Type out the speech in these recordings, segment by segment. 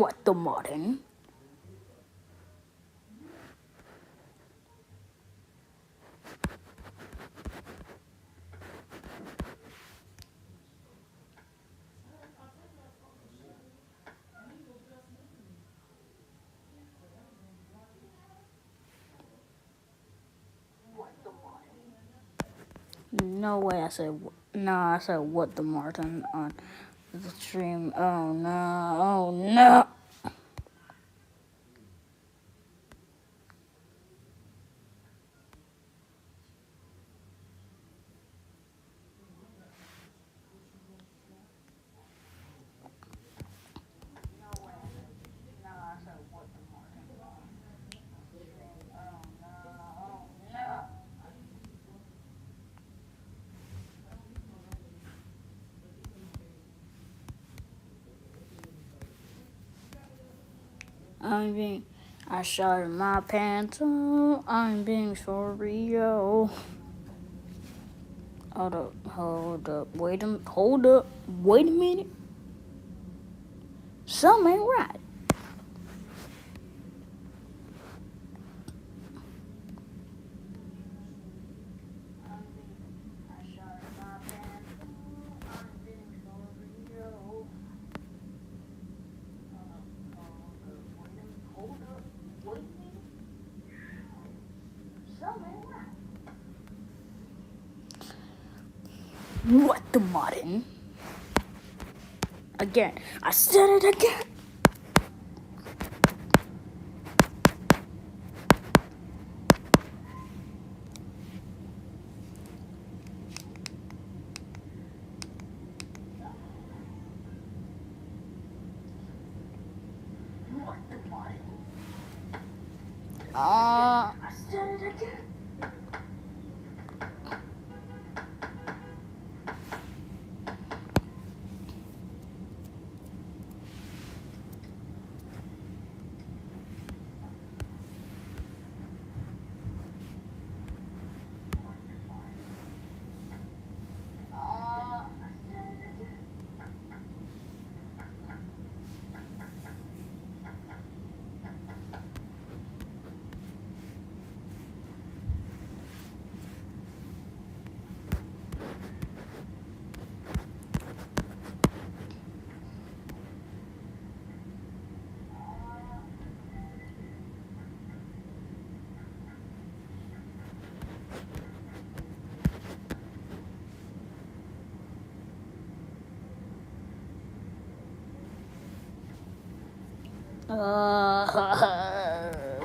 What the Martin? No way, I said, no, I said what the Martin on the stream. Oh no, oh no. I shot my pants off. I'm being for real. Hold up, wait a minute. Something ain't right. What the Martin? Again, I said it again. I said it again.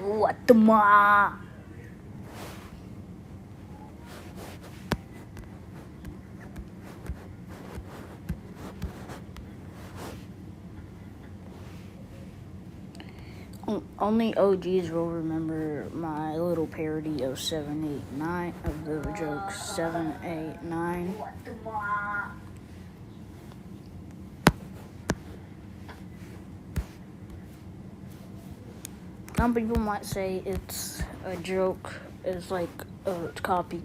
What the ma? Only OGs will remember my little parody of 789 of the joke 789. What the ma? Some people might say it's a joke, it's like a copy.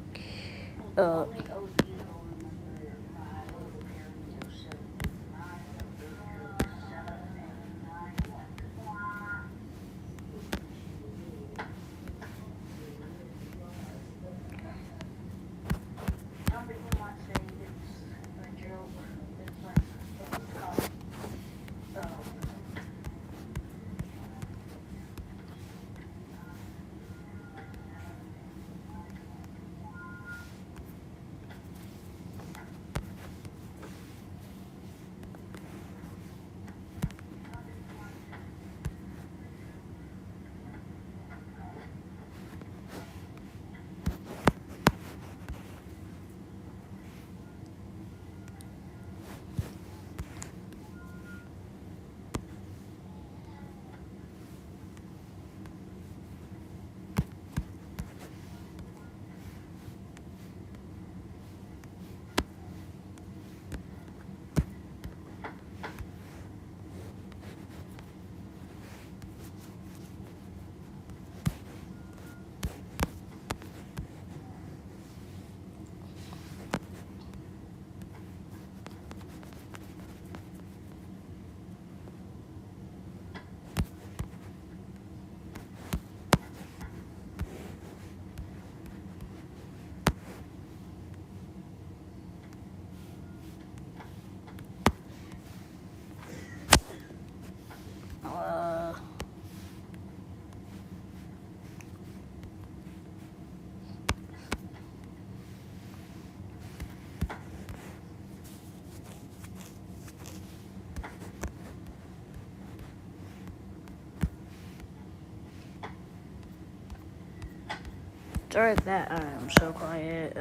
Sorry that I'm so quiet.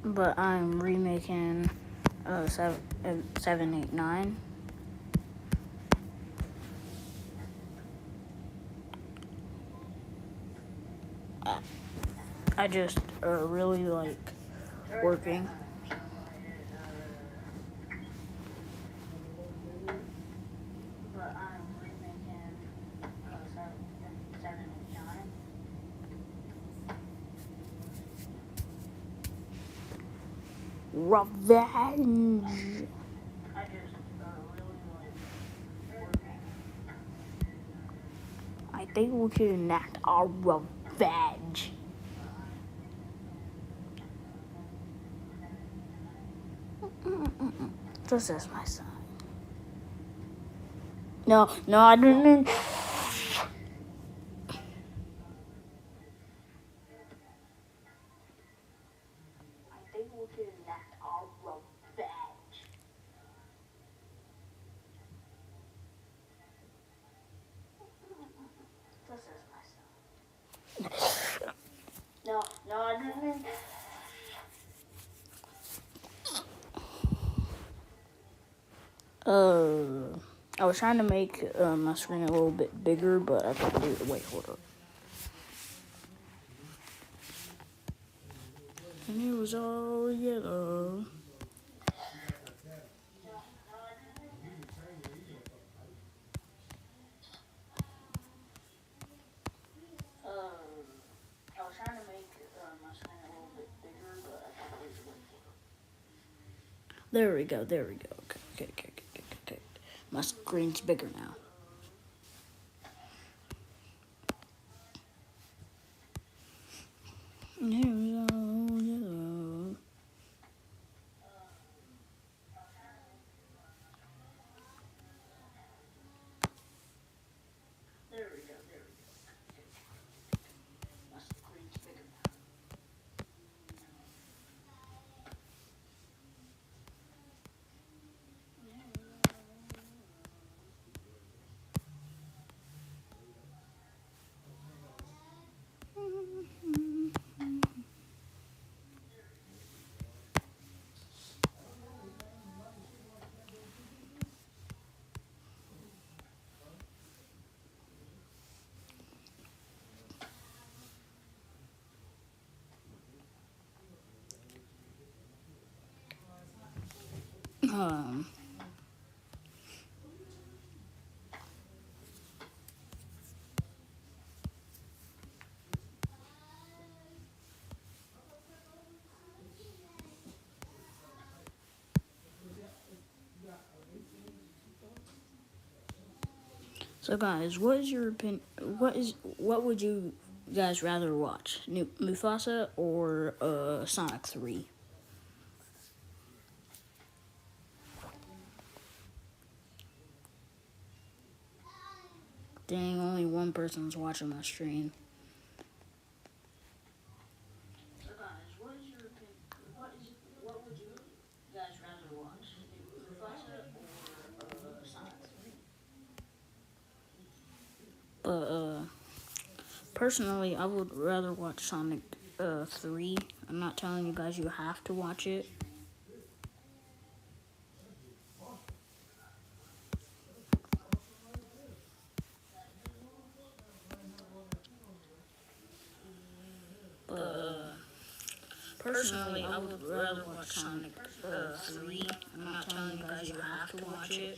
But I'm remaking 789. I just really like working. But I'm remaking 789. Revenge. I just really like working. I think we should enact our revenge. This is my son. No, I didn't. I think we should enact our revenge. This is my son. No, I didn't. I was trying to make my screen a little bit bigger, but I couldn't do it. Wait, hold up. And it was all yellow. I was trying to make my screen a little bit bigger, but I couldn't do it. Wait, hold up. There we go. Okay. My screen's bigger now. And here we go, yellow. There we go. My screen's bigger now. So guys, what is your opinion? What would you guys rather watch? Mufasa or Sonic 3? Dang, only one person's watching my stream. So guys, what is your opinion? What would you guys rather watch? Mufasa or Sonic 3? But personally, I would rather watch Sonic 3. I'm not telling you guys you have to watch it. Personally, I would rather watch Sonic 3. I'm not telling you guys you have to watch it.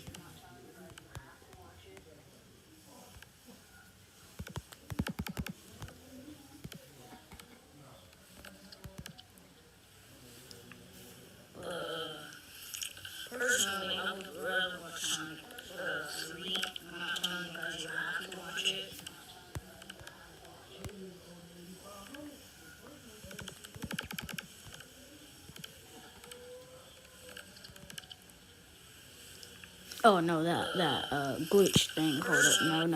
Personally, I would rather watch Sonic 3. I'm not telling you guys you have to watch it. Oh no, that glitch thing. Hold up. No.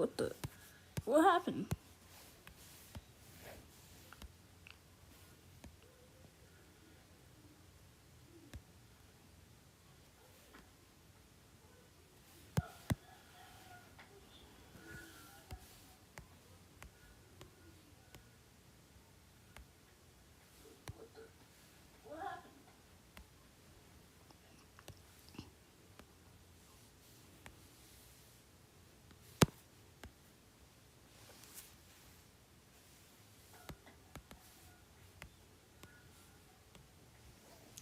what the? What happened?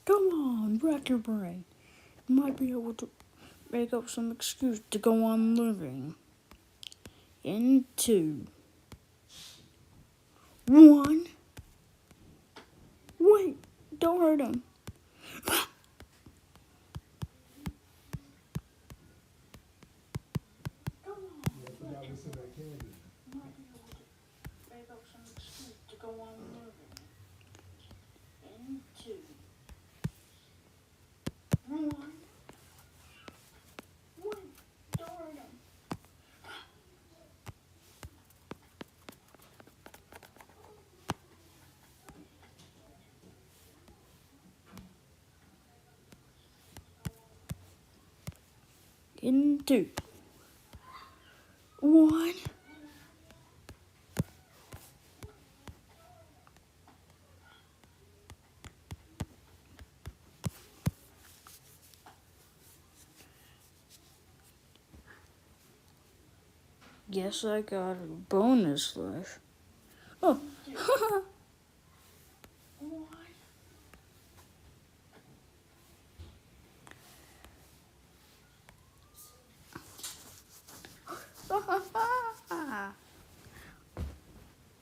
Come on, rack your brain. You might be able to make up some excuse to go on living. In 2, 1. Wait, don't hurt him. Make up some excuse to go on living. In 2, 1. Wait, don't hurt him. In 2, 1. Guess I got a bonus slash. Oh.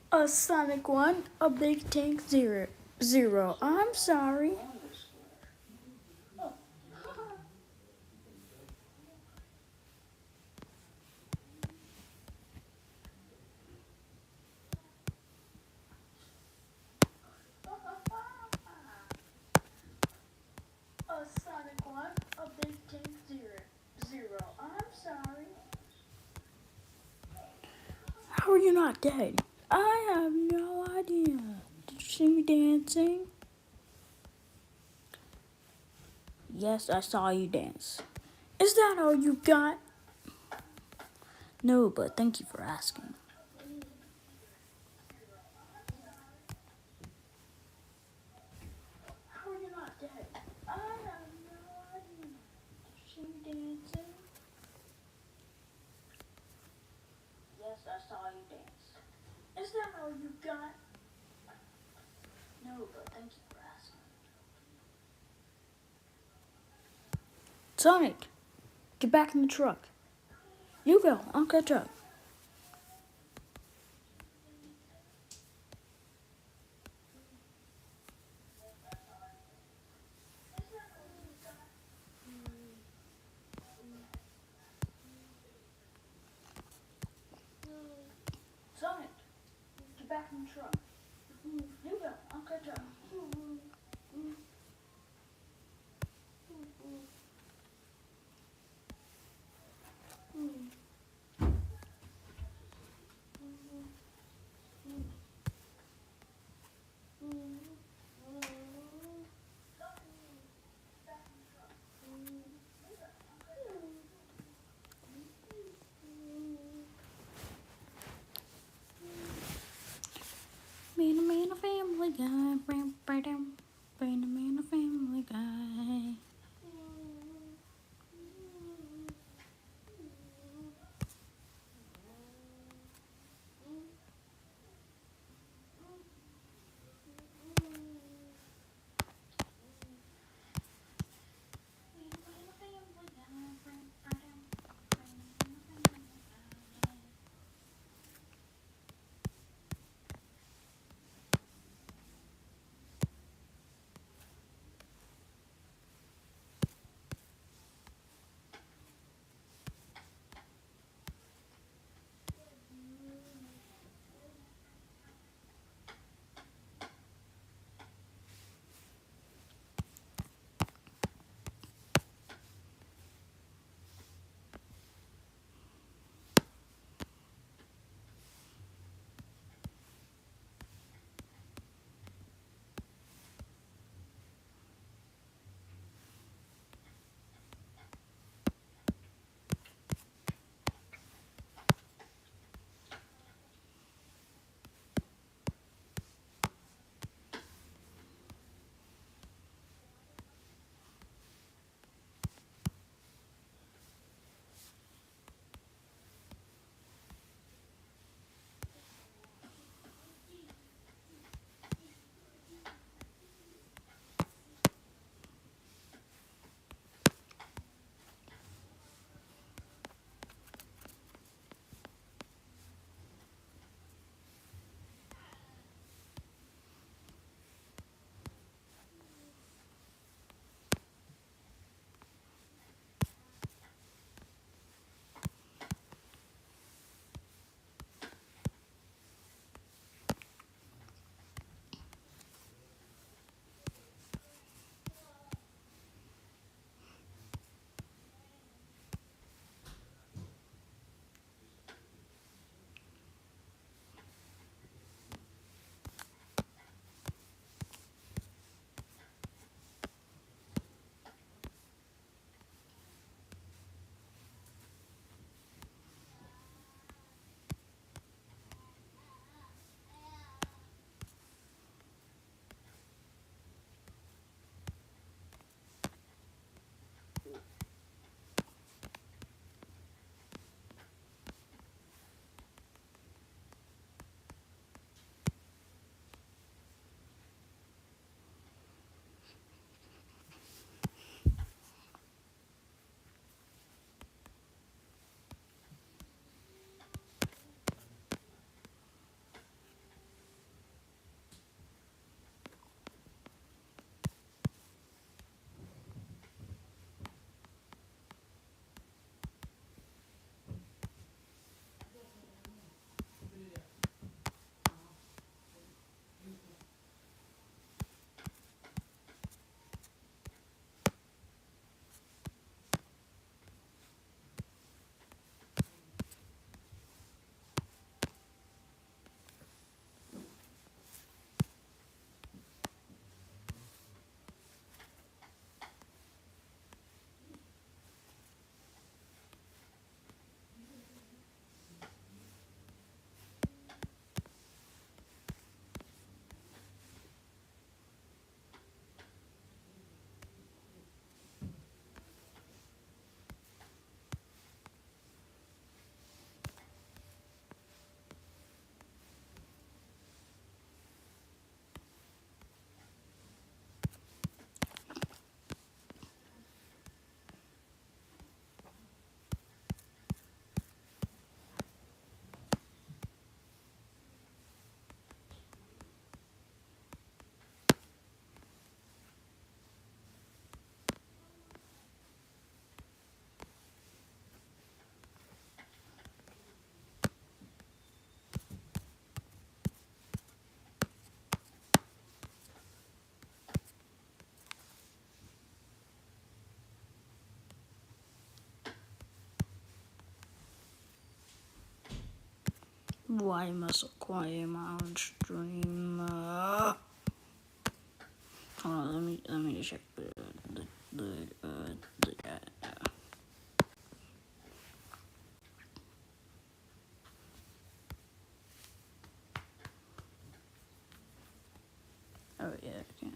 A Sonic 1, a Big Tank 0. I'm sorry. A Sonic 1, a Big Tank 0. I'm sorry. How are you not dead? I have no idea. Did you see me dancing? Yes, I saw you dance. Is that all you got? No, but thank you for asking. How are you not dead? I have no idea. Did you see me dancing? Yes, I saw you dance. Is that all you got? No, but thank you for asking. Sonic, get back in the truck. You go, I'll catch up. Sonic, get back in the truck. You go, I'll catch up. Why am I so quiet in my own stream? Hold on, let me check the oh yeah, okay.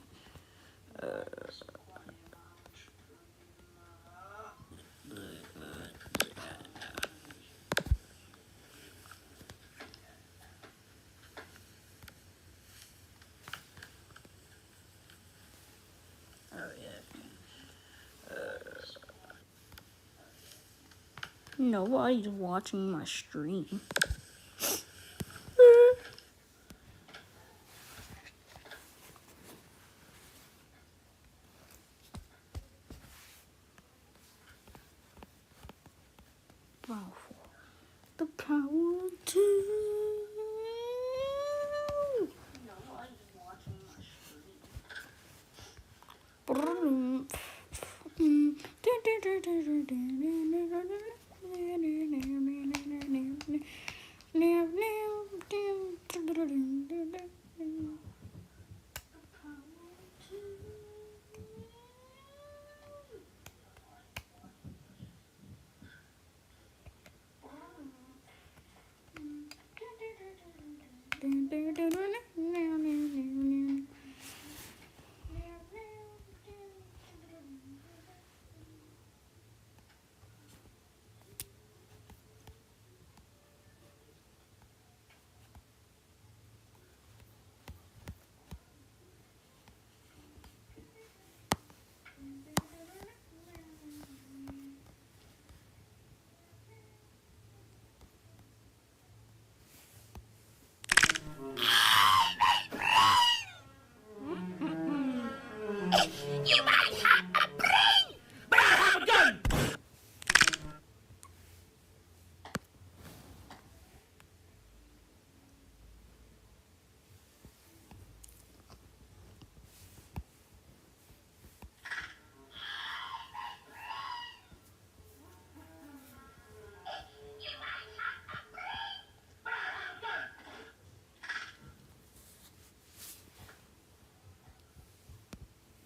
Nobody's watching my stream. Powerful. The power to. Nobody's watching my stream. You might have a brain, but I have a gun!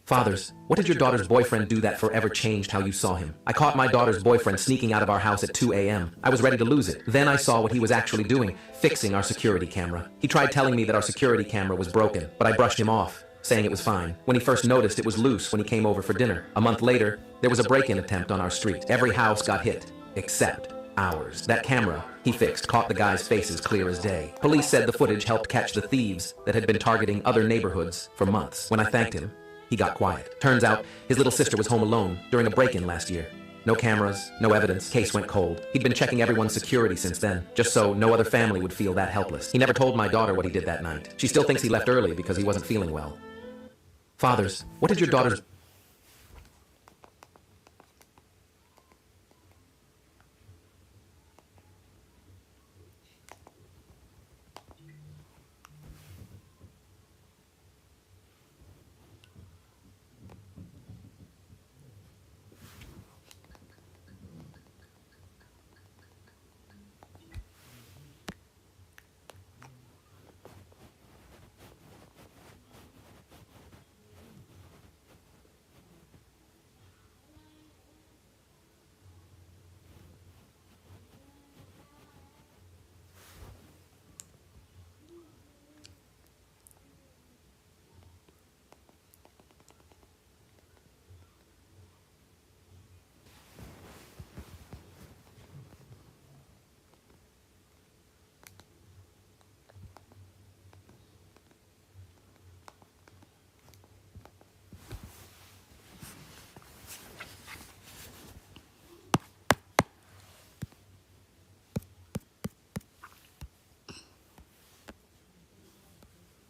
Fathers, what did your daughter's boyfriend do that forever changed how you saw him? I caught my daughter's boyfriend sneaking out of our house at 2 a.m. I was ready to lose it. Then I saw what he was actually doing, fixing our security camera. He tried telling me that our security camera was broken, but I brushed him off, saying it was fine. When he first noticed it was loose when he came over for dinner. A month later, there was a break-in attempt on our street. Every house got hit, except ours. That camera he fixed caught the guys' faces clear as day. Police said the footage helped catch the thieves that had been targeting other neighborhoods for months. When I thanked him, he got quiet. Turns out, his little sister was home alone during a break-in last year. No cameras, no evidence, case went cold. He'd been checking everyone's security since then, just so no other family would feel that helpless. He never told my daughter what he did that night. She still thinks he left early because he wasn't feeling well. Fathers, what did your daughter's...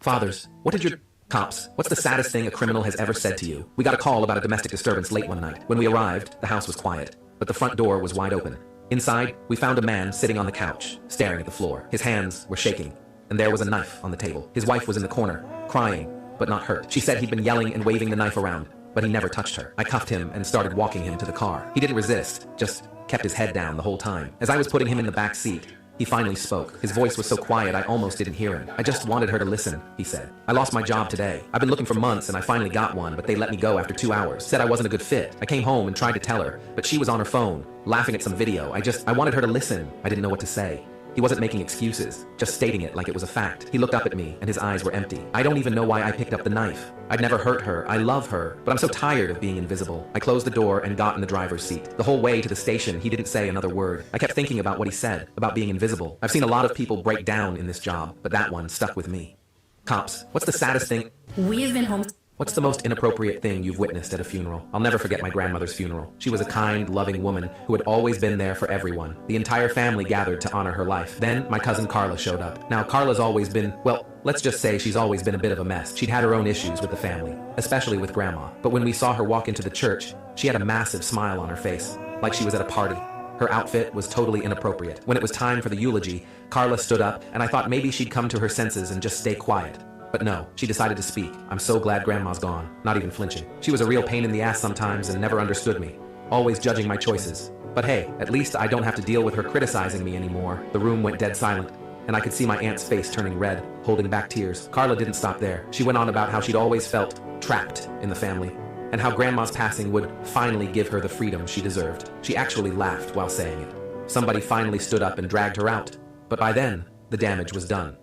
Fathers, what did your... Cops, what's the saddest thing a criminal has ever said to you? We got a call about a domestic disturbance late one night. When we arrived, the house was quiet, but the front door was wide open. Inside, we found a man sitting on the couch, staring at the floor. His hands were shaking, and there was a knife on the table. His wife was in the corner, crying, but not hurt. She said he'd been yelling and waving the knife around, but he never touched her. I cuffed him and started walking him to the car. He didn't resist, just kept his head down the whole time. As I was putting him in the back seat, He finally spoke. His voice was so quiet I almost didn't hear him. I just wanted her to listen, he said. I lost my job today. I've been looking for months and I finally got one, but they let me go after 2 hours. Said I wasn't a good fit. I came home and tried to tell her, but she was on her phone, laughing at some video. I wanted her to listen. I didn't know what to say. He wasn't making excuses, just stating it like it was a fact. He looked up at me and his eyes were empty. I don't even know why I picked up the knife. I'd never hurt her. I love her, but I'm so tired of being invisible. I closed the door and got in the driver's seat. The whole way to the station, he didn't say another word. I kept thinking about what he said, about being invisible. I've seen a lot of people break down in this job, but that one stuck with me. Cops, what's the saddest thing? We have been home. What's the most inappropriate thing you've witnessed at a funeral? I'll never forget my grandmother's funeral. She was a kind, loving woman who had always been there for everyone. The entire family gathered to honor her life. Then, my cousin Carla showed up. Now, Carla's always been, well, let's just say she's always been a bit of a mess. She'd had her own issues with the family, especially with Grandma. But when we saw her walk into the church, she had a massive smile on her face, like she was at a party. Her outfit was totally inappropriate. When it was time for the eulogy, Carla stood up, and I thought maybe she'd come to her senses and just stay quiet. But no, she decided to speak. I'm so glad Grandma's gone, not even flinching. She was a real pain in the ass sometimes and never understood me, always judging my choices. But hey, at least I don't have to deal with her criticizing me anymore. The room went dead silent, and I could see my aunt's face turning red, holding back tears. Carla didn't stop there. She went on about how she'd always felt trapped in the family, and how Grandma's passing would finally give her the freedom she deserved. She actually laughed while saying it. Somebody finally stood up and dragged her out, but by then, the damage was done.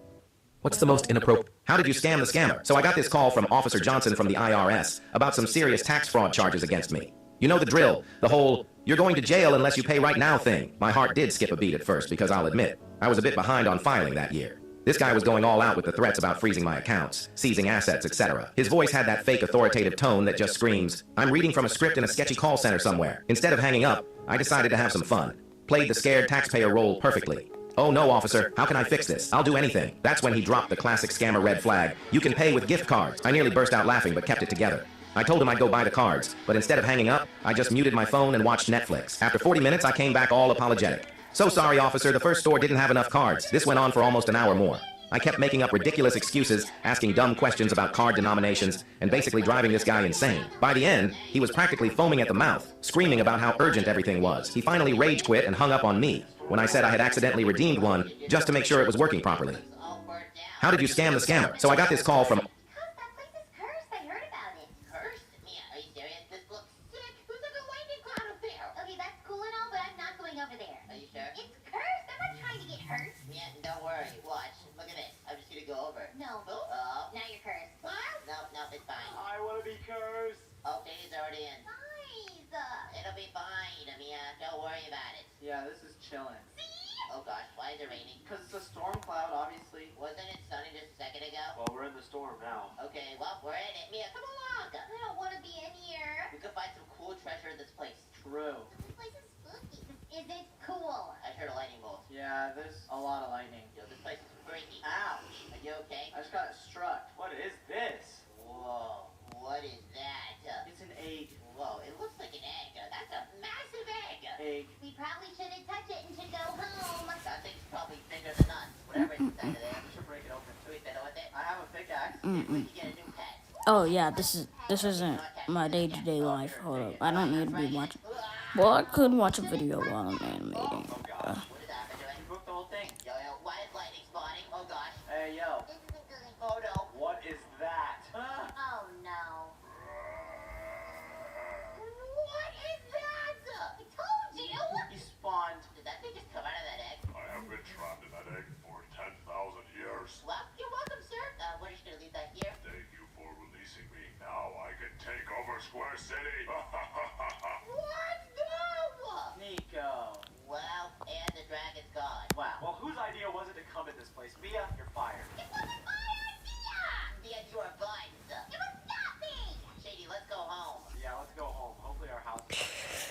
What's the most inappropriate? How did you scam the scammer? So I got this call from Officer Johnson from the IRS about some serious tax fraud charges against me. You know the drill, the whole, you're going to jail unless you pay right now thing. My heart did skip a beat at first because I'll admit, I was a bit behind on filing that year. This guy was going all out with the threats about freezing my accounts, seizing assets, etc. His voice had that fake authoritative tone that just screams, I'm reading from a script in a sketchy call center somewhere. Instead of hanging up, I decided to have some fun. Played the scared taxpayer role perfectly. Oh no, officer, how can I fix this? I'll do anything. That's when he dropped the classic scammer red flag. You can pay with gift cards. I nearly burst out laughing but kept it together. I told him I'd go buy the cards, but instead of hanging up, I just muted my phone and watched Netflix. After 40 minutes, I came back all apologetic. So sorry, officer, the first store didn't have enough cards. This went on for almost an hour more. I kept making up ridiculous excuses, asking dumb questions about card denominations, and basically driving this guy insane. By the end, he was practically foaming at the mouth, screaming about how urgent everything was. He finally rage quit and hung up on me when I said I had accidentally redeemed one just to make sure it was working properly. How did you scam the scammer? So I got this call from... That place is cursed. I heard about it. Cursed? Mia, are you serious? This looks sick. Who's like a lightning cloud up there? Okay, that's cool and all, but I'm not going over there. Are you sure? It's cursed. I'm not trying to get hurt. Mia, don't worry. Watch. Look at this. I'm just gonna go over. No. Oh. Now you're cursed. What? No, it's fine. I want to be cursed. Oh, Katie's already in. Nice. It'll be fine, Mia. Don't worry about it. Yeah, this is chilling. See? Oh gosh, why is it raining? Because it's a storm cloud, obviously. Wasn't it sunny just a second ago? Well, we're in the storm now. Okay, well, we're in it. Mia, come along. I don't want to be in here. We could find some cool treasure in this place. True. This place is spooky. Is it cool? I heard a lightning bolt. Yeah, there's a lot of lightning. Yo, this place is freaky. Ouch. Are you okay? I just got struck. What is this? Whoa, what is that? It's an egg. Whoa, it looks like an egg. That's a massive egg. Egg. We probably shouldn't touch it and should go home. That thing's probably bigger than us. Whatever is inside of there. We should break it open. Should we fiddle with it? I have a pickaxe. We could get a new pet. Oh yeah, this isn't my day-to-day life. Hold up, I don't need to be watching. Well, I could watch a video while I'm animating. What is that for doing? You broke the whole thing. Yo, why is lightning spawning? Oh gosh. Hey, yo. This isn't good. Oh no. What is that? Oh no. What is that? I told you. He spawned. Did that thing just come out of that egg? I have been trapped in that egg for 10,000 years. Well, you're welcome, sir. What are you gonna leave that here? Thank you for releasing me. Now I can take over Square City. What? No! Nico. Well, and the dragon's gone. Wow. Well, whose idea was it to come at this place? Mia, you're fired. It wasn't my idea! Yeah, you are buns. It was nothing! Shady, let's go home. Yeah, let's go home. Hopefully our house is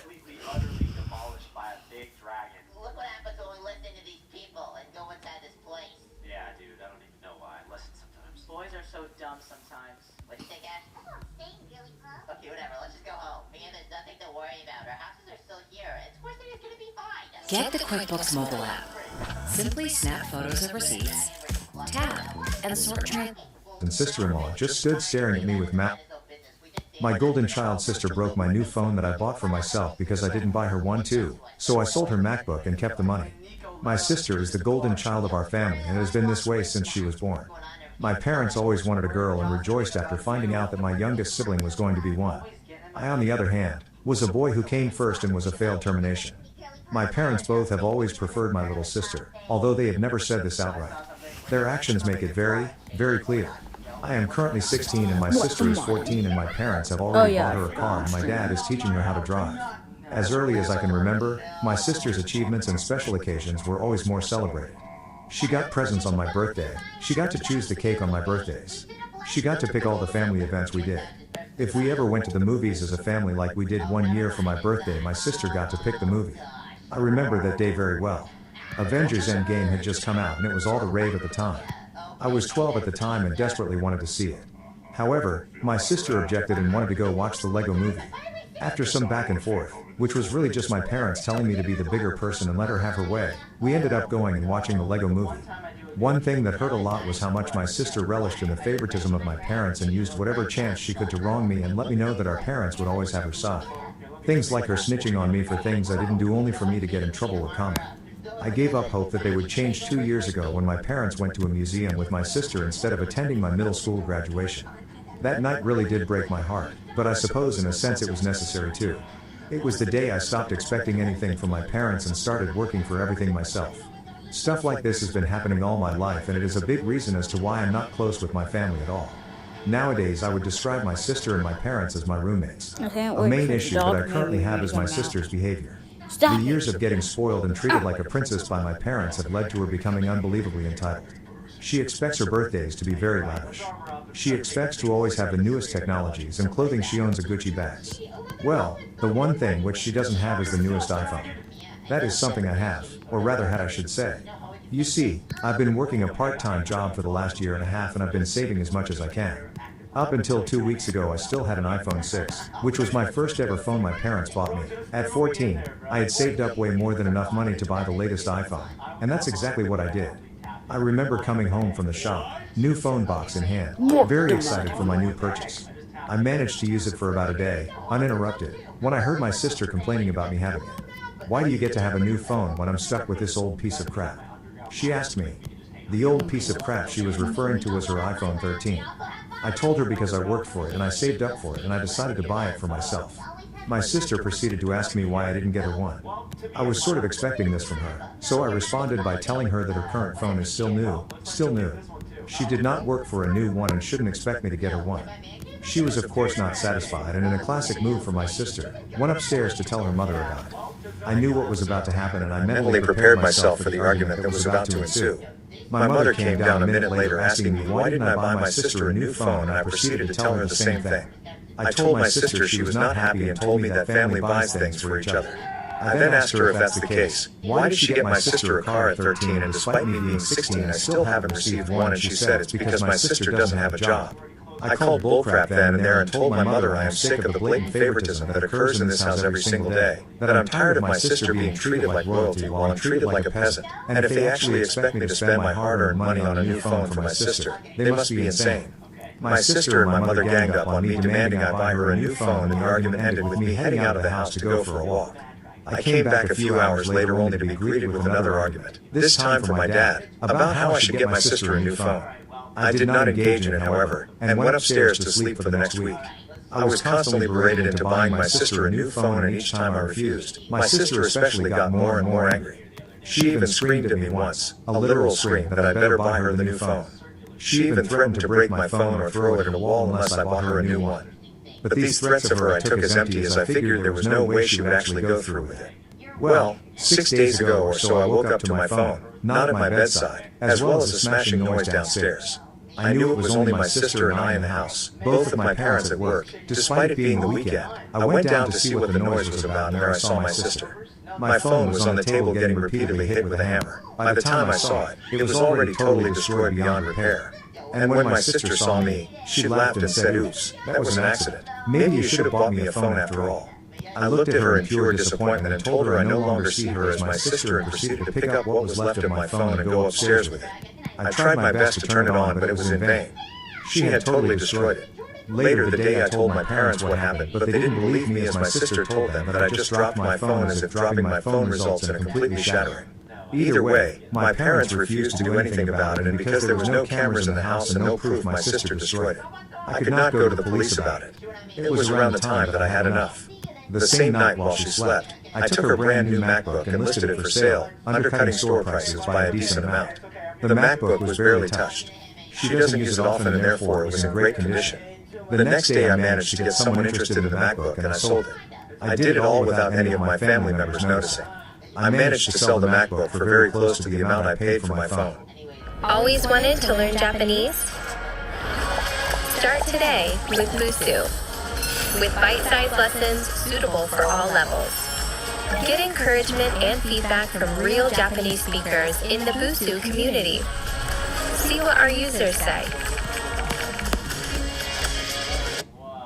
completely, utterly demolished by a big dragon. Look what happens when we listen to these people and go inside this place. Yeah, dude, I don't even know why. I listen sometimes. Boys are so dumb sometimes. What do you think, Ash? That's what I'm saying, really, huh? Okay, whatever. Let's just go home. Man, there's nothing to worry about. Our houses are still here. And Square City is gonna be fine. Get the QuickBooks mobile app. Simply snap photos of receipts, tab, and sort And sister-in-law just stood staring at me with my golden child sister broke my new phone that I bought for myself because I didn't buy her one too. So I sold her MacBook and kept the money. Nico, My sister is the golden child of our family and has been this way since she was born. My parents always wanted a girl and rejoiced after finding out that my youngest sibling was going to be one. I, on the other hand, was a boy who came first and was a failed termination. My parents both have always preferred my little sister, although they have never said this outright. Their actions make it very, very clear. I am currently 16 and my sister is 14 and my parents have already bought her a car and my dad is teaching her how to drive. As early as I can remember, my sister's achievements and special occasions were always more celebrated. She got presents on my birthday, she got to choose the cake on my birthdays. She got to pick all the family events we did. If we ever went to the movies as a family like we did one year for my birthday, my sister got to pick the movie. I remember that day very well. Avengers Endgame had just come out and it was all the rave at the time. I was 12 at the time and desperately wanted to see it. However, my sister objected and wanted to go watch the Lego movie. After some back and forth, which was really just my parents telling me to be the bigger person and let her have her way, we ended up going and watching the Lego movie. One thing that hurt a lot was how much my sister relished in the favoritism of my parents and used whatever chance she could to wrong me and let me know that our parents would always have her side. Things like her snitching on me for things I didn't do only for me to get in trouble with comment. I gave up hope that they would change 2 years ago when my parents went to a museum with my sister instead of attending my middle school graduation. That night really did break my heart, but I suppose in a sense it was necessary too. It was the day I stopped expecting anything from my parents and started working for everything myself. Stuff like this has been happening all my life and it is a big reason as to why I'm not close with my family at all. Nowadays I would describe my sister and my parents as my roommates. A main issue that I currently have is my sister's behavior. The years of getting spoiled and treated like a princess by my parents have led to her becoming unbelievably entitled. She expects her birthdays to be very lavish. She expects to always have the newest technologies and clothing. She owns a Gucci bags. Well, the one thing which she doesn't have is the newest iPhone. That is something I have, or rather had I should say. You see, I've been working a part-time job for the last year and a half and I've been saving as much as I can. Up until 2 weeks ago I still had an iPhone 6, which was my first ever phone my parents bought me. At 14, I had saved up way more than enough money to buy the latest iPhone, and that's exactly what I did. I remember coming home from the shop, new phone box in hand, very excited for my new purchase. I managed to use it for about a day, uninterrupted, when I heard my sister complaining about me having it. Why do you get to have a new phone when I'm stuck with this old piece of crap? She asked me. The old piece of crap she was referring to was her iPhone 13. I told her because I worked for it and I saved up for it and I decided to buy it for myself. My sister proceeded to ask me why I didn't get her one. I was sort of expecting this from her, so I responded by telling her that her current phone is still new. She did not work for a new one and shouldn't expect me to get her one. She was of course not satisfied and in a classic move for my sister, went upstairs to tell her mother about it. I knew what was about to happen and I mentally prepared myself for the argument that was about to ensue. My mother came down a minute later asking me why didn't I buy my sister a new phone and I proceeded to tell her the same thing. I told my sister she was not happy and told me that family buys things for each other. I then asked her if that's the case, why did she get my sister a car at 13 and despite me being 16 I still haven't received one, and she said it's because my sister doesn't have a job. I called bullcrap then and there and told my mother I am sick of the blatant favoritism that occurs in this house every single day, that I'm tired of my sister being treated like royalty while I'm treated like a peasant, and if they actually expect me to spend my hard-earned money on a new phone for my sister, they must be insane. My sister and my mother ganged up on me demanding I buy her a new phone and the argument ended with me heading out of the house to go for a walk. I came back a few hours later only to be greeted with another argument, this time from my dad, about how I should get my sister a new phone. I did not engage in it, however, and went upstairs to sleep for the next week. I was constantly berated into buying my sister a new phone, and each time I refused, my sister especially got more and more angry. She even screamed at me once, a literal scream, that I'd better buy her the new phone. She even threatened to break my phone or throw it at a wall unless I bought her a new one. But these threats of her I took as empty, as I figured there was no way she would actually go through with it. Well, 6 days ago or so I woke up to my phone, not at my bedside, as well as a smashing noise downstairs. I knew it was only my sister and I in the house, both of my parents at work. Despite it being the weekend, I went down to see what the noise was about and there I saw my sister. My phone was on the table getting repeatedly hit with a hammer. By the time I saw it, it was already totally destroyed beyond repair. And when my sister saw me, she laughed and said, "Oops, that was an accident. Maybe you should have bought me a phone after all." I looked at her in pure disappointment and told her I no longer see her as my sister and proceeded to pick up what was left of my phone and go upstairs with it. I tried my best to turn it on, but it was in vain. She had totally destroyed it. Later the day I told my parents what happened, but they didn't believe me as my sister told them that I just dropped my phone, as if dropping my phone results in a completely shattering. Either way, my parents refused to do anything about it, and because there was no cameras in the house and no proof, my sister destroyed it. I could not go to the police about it. It was around the time that I had enough. The same night while she slept, I took her brand new MacBook and listed it for sale, undercutting store prices by a decent amount. The MacBook was barely touched. She doesn't use it often and therefore it was in great condition. The next day I managed to get someone interested in the MacBook and I sold it. I did it all without any of my family members noticing. I managed to sell the MacBook for very close to the amount I paid for my phone. Always wanted to learn Japanese? Start today with Busu, with bite-sized lessons suitable for all levels. Get encouragement and feedback from real Japanese speakers in the Busu community. See what our users say.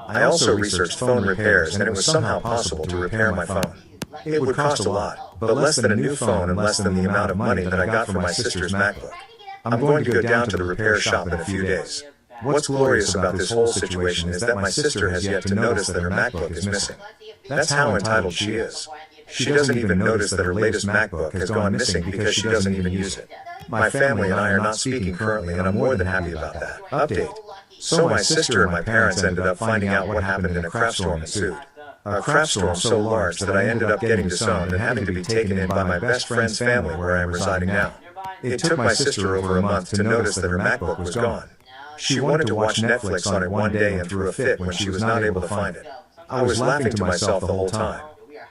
I also researched phone repairs, and it was somehow possible to repair my phone. It would cost a lot, but less than a new phone and less than the amount of money that I got for my sister's MacBook. I'm going to go down to the repair shop in a few days. What's glorious about this whole situation is that my sister has yet to notice that her MacBook is missing. That's how entitled she is. She doesn't even notice that her latest MacBook has gone missing because she doesn't even use it. My family and I are not speaking currently, and I'm more than happy about that. Update. So my sister and my parents ended up finding out what happened in a craft storm ensued. A craft storm so large that I ended up getting disowned and having to be taken in by my best friend's family where I am residing now. It took my sister over a month to notice that her MacBook was gone. She wanted to watch Netflix on it one day and threw a fit when she was not able to find it. I was laughing to myself the whole time.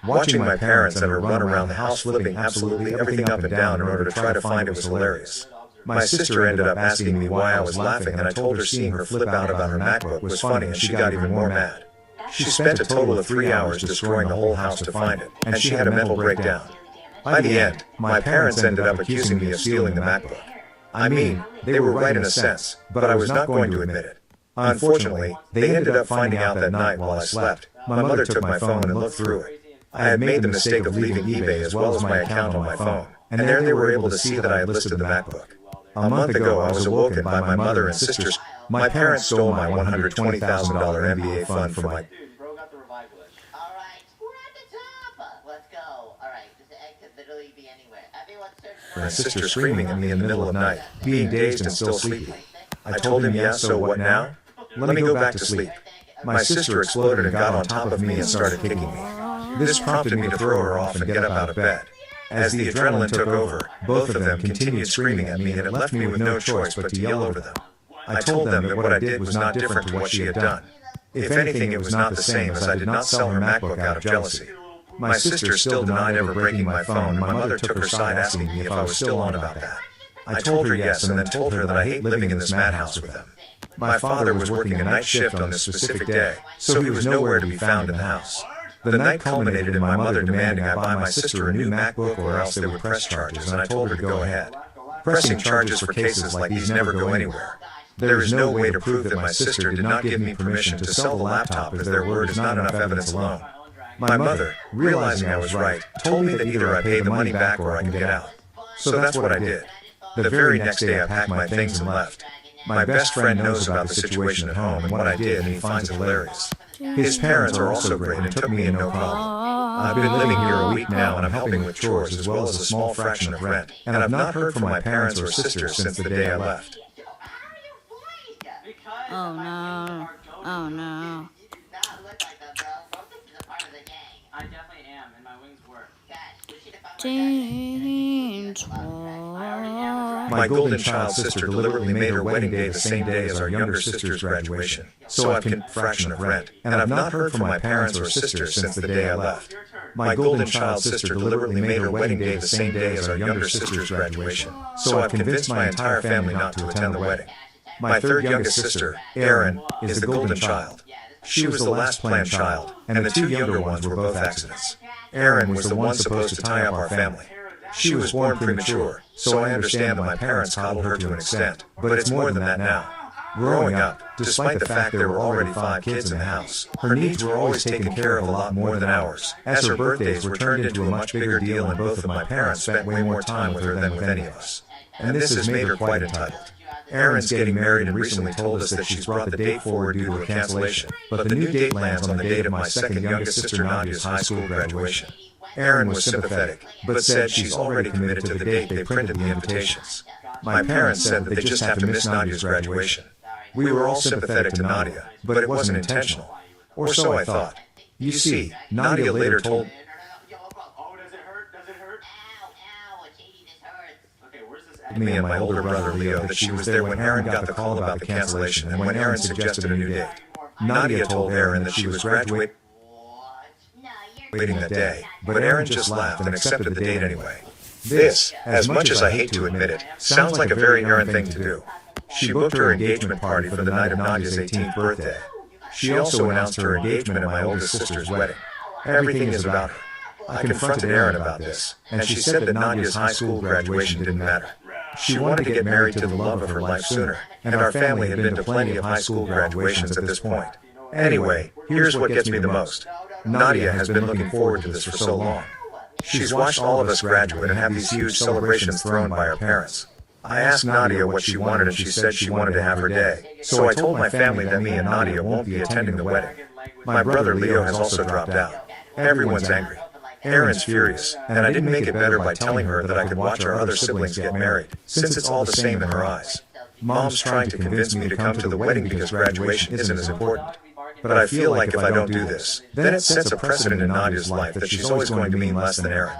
Watching my parents and her run around the house flipping absolutely everything up and down in order to try to find it was hilarious. My sister ended up asking me why I was laughing, and I told her seeing her flip out about her MacBook was funny, and she got even more mad. She spent a total of 3 hours destroying the whole house to find it, and she had a mental breakdown. By the end, my parents ended up accusing me of stealing the MacBook. I mean, they were right in a sense, but I was not going to admit it. Unfortunately, they ended up finding out that night while I slept. My mother took my phone and looked through it. I had made the mistake of leaving eBay as well as my account on my phone, and there they were able to see that I had listed the MacBook. A month ago, I was awoken by my mother and sisters. My parents stole my $120,000 MBA fund from my... Dude, bro got the revivalist. Alright, we're at the top. Let's go. Alright, this egg could literally be anywhere. Everyone search My sister screaming at me in the middle of the night, being dazed and still sleepy. I told him, yeah, so what now? Let me go back to sleep. My sister exploded and got on top of me and started kicking me. This prompted me to throw her off and get up out of bed. As the adrenaline took over, both of them continued screaming at me, and it left me with no choice but to yell over them. I told them that what I did was not different to what she had done. If anything, it was not the same, as I did not sell her MacBook out of jealousy. My sister still denied ever breaking my phone, and my mother took her side asking me if I was still on about that. I told her yes, and then told her that I hate living in this madhouse with them. My father was working a night shift on this specific day, so he was nowhere to be found in the house. The night culminated in my mother demanding I buy my sister a new MacBook or else they would press charges, and I told her to go ahead. Pressing charges for cases like these never go anywhere. There is no way to prove that my sister did not give me permission to sell the laptop, as their word is not enough evidence alone. My mother, realizing I was right, told me that either I pay the money back or I can get out. So that's what I did. The very next day I packed my things and left. My best friend knows about the situation at home and what I did, and he finds it hilarious. His parents are also great and took me in no problem. I've been living here a week now, and I'm helping with chores as well as a small fraction of rent, and I've not heard from my parents or sisters since the day I left. Oh no. Oh no. I definitely am, and my wings work. Change. My golden child sister deliberately made her wedding day the same day as our younger sister's graduation, so I've a fraction of rent, and I've not heard from my parents or sisters since the day I left. My golden child sister deliberately made her wedding day the same day as our younger sister's graduation, so I've convinced my entire family not to attend the wedding. My third youngest sister, Erin, is the golden child. She was the last planned child, and the two younger ones were both accidents. Erin was the one supposed to tie up our family. She was born premature, so I understand that my parents coddled her to an extent, but it's more than that now. Growing up, despite the fact there were already 5 kids in the house, her needs were always taken care of a lot more than ours, as her birthdays were turned into a much bigger deal, and both of my parents spent way more time with her than with any of us. And this has made her quite entitled. Erin's getting married and recently told us that she's brought the date forward due to a cancellation, but the new date lands on the date of my second youngest sister Nadia's high school graduation. Aaron was sympathetic, but said she's already committed to the date they printed the invitations. My parents said that they just have to miss Nadia's graduation. We were all sympathetic to Nadia, but it wasn't intentional. Or so I thought. You see, Nadia later told me and my older brother Leo that she was there when Aaron got the call about the cancellation and when Aaron suggested a new date. Nadia told Aaron that she was graduating that day, but Aaron just laughed and accepted the date anyway. This, as much as I hate to admit it, sounds like a very Aaron thing to do. She booked her engagement party for the night of Nadia's 18th birthday. She also announced her engagement at my oldest sister's wedding. Everything is about her. I confronted Aaron about this, and she said that Nadia's high school graduation didn't matter. She wanted to get married to the love of her life sooner, and our family had been to plenty of high school graduations at this point. Anyway, here's what gets me the most. Nadia has been looking forward to this for so long. She's watched all of us graduate and have these huge celebrations thrown by our parents. I asked Nadia what she wanted and she said she wanted to have her day, so I told my family that me and Nadia won't be attending the wedding. My brother Leo has also dropped out. Everyone's angry. Aaron's furious, and I didn't make it better by telling her that I could watch our other siblings get married, since it's all the same in her eyes. Mom's trying to convince me to come to the wedding because graduation isn't as important. But I feel like if I don't do this, then it sets a precedent in Nadia's life that she's always going to mean less than Aaron.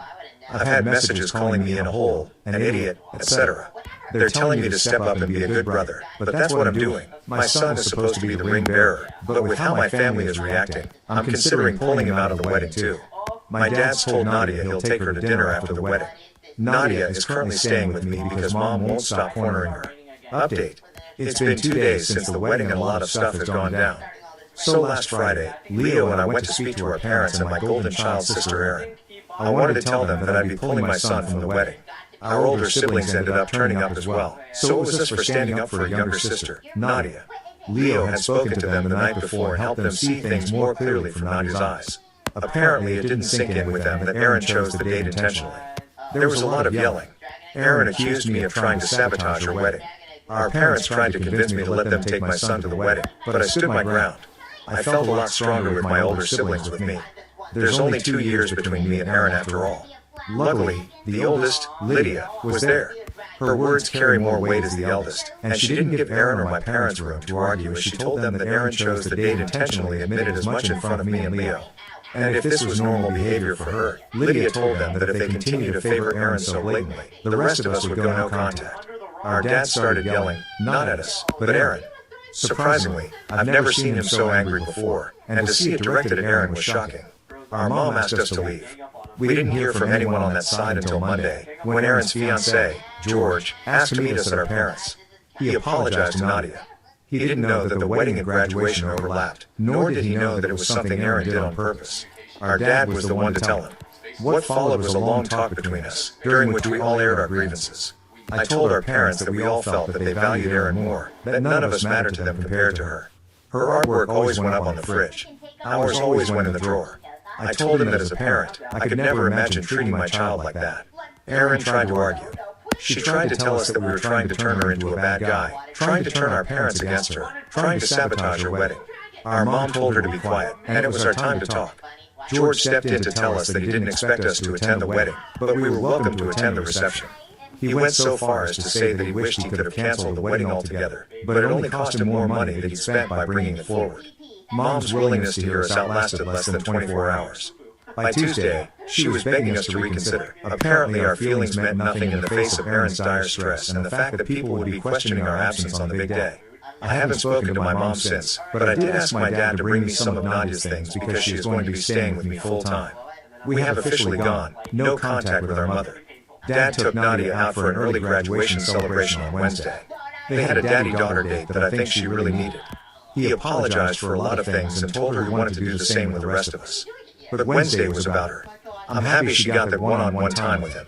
I've had messages calling me in a hole, an idiot, etc. They're telling me to step up and be a good brother, but that's what I'm doing. My son is supposed to be the ring bearer, but with how my family is reacting, I'm considering pulling him out of the wedding too. My dad's told Nadia he'll take her to dinner after the wedding. Nadia is currently staying with me because Mom won't stop cornering her. Update. It's been 2 days since the wedding and a lot of stuff has gone down. So last Friday, Leo and I went to speak to our parents and my golden child sister Erin. I wanted to tell them that I'd be pulling my son from the wedding. Our older siblings ended up turning up as well, so it was us for standing up for a younger sister, Nadia. Leo had spoken to them the night before and helped them see things more clearly from Nadia's eyes. Apparently, it didn't sink in with them that Aaron chose the date intentionally. There was a lot of yelling. Aaron accused me of trying to sabotage her wedding. Our parents tried to convince me to let them take my son to the wedding, but I stood my ground. I felt a lot stronger with my older siblings with me. There's only 2 years between me and Aaron after all. Luckily, the oldest, Lydia, was there. Her words carry more weight as the eldest, and she didn't give Aaron or my parents room to argue as she told them that Aaron chose the date intentionally, admitted as much in front of me and Leo. And if this was normal behavior for her, Lydia told them that if they continued to favor Aaron so blatantly, the rest of us would go no contact. Our dad started yelling, not at us, but at Aaron. Surprisingly, I've never seen him so angry before, and to see it directed at Aaron was shocking. Our mom asked us to leave. We didn't hear from anyone on that side until Monday, when Aaron's fiancé, George, asked to meet us at our parents'. He apologized to Nadia. He didn't know that the wedding and graduation overlapped, nor did he know that it was something Aaron did on purpose. Our dad was the one to tell him. What followed was a long talk between us, during which we all aired our grievances. I told our parents that we all felt that they valued Aaron more, that none of us mattered to them compared to her. Her artwork always went up on the fridge. Ours always went in the drawer. I told him that as a parent, I could never imagine treating my child like that. Aaron tried to argue. She tried to tell us that we were trying to turn her into a bad guy, trying to turn our parents against her, trying to sabotage her wedding. Our mom told her to be quiet, and it was our time to talk. George stepped in to tell us that he didn't expect us to attend the wedding, but we were welcome to attend the reception. He went so far as to say that he wished he could have canceled the wedding altogether, but it only cost him more money than he spent by bringing it forward. Mom's willingness to hear us outlasted less than 24 hours. By Tuesday, she was begging us to reconsider. Apparently our feelings meant nothing in the face of Aaron's dire stress and the fact that people would be questioning our absence on the big day. I haven't spoken to my mom since, but I did ask my dad to bring me some of Nadia's things because she is going to be staying with me full time. We have officially gone, no contact with our mother. Dad took Nadia out for an early graduation celebration on Wednesday. They had a daddy-daughter date that I think she really needed. He apologized for a lot of things and told her he wanted to do the same with the rest of us. But Wednesday was about her. I'm happy she got that one-on-one time with him.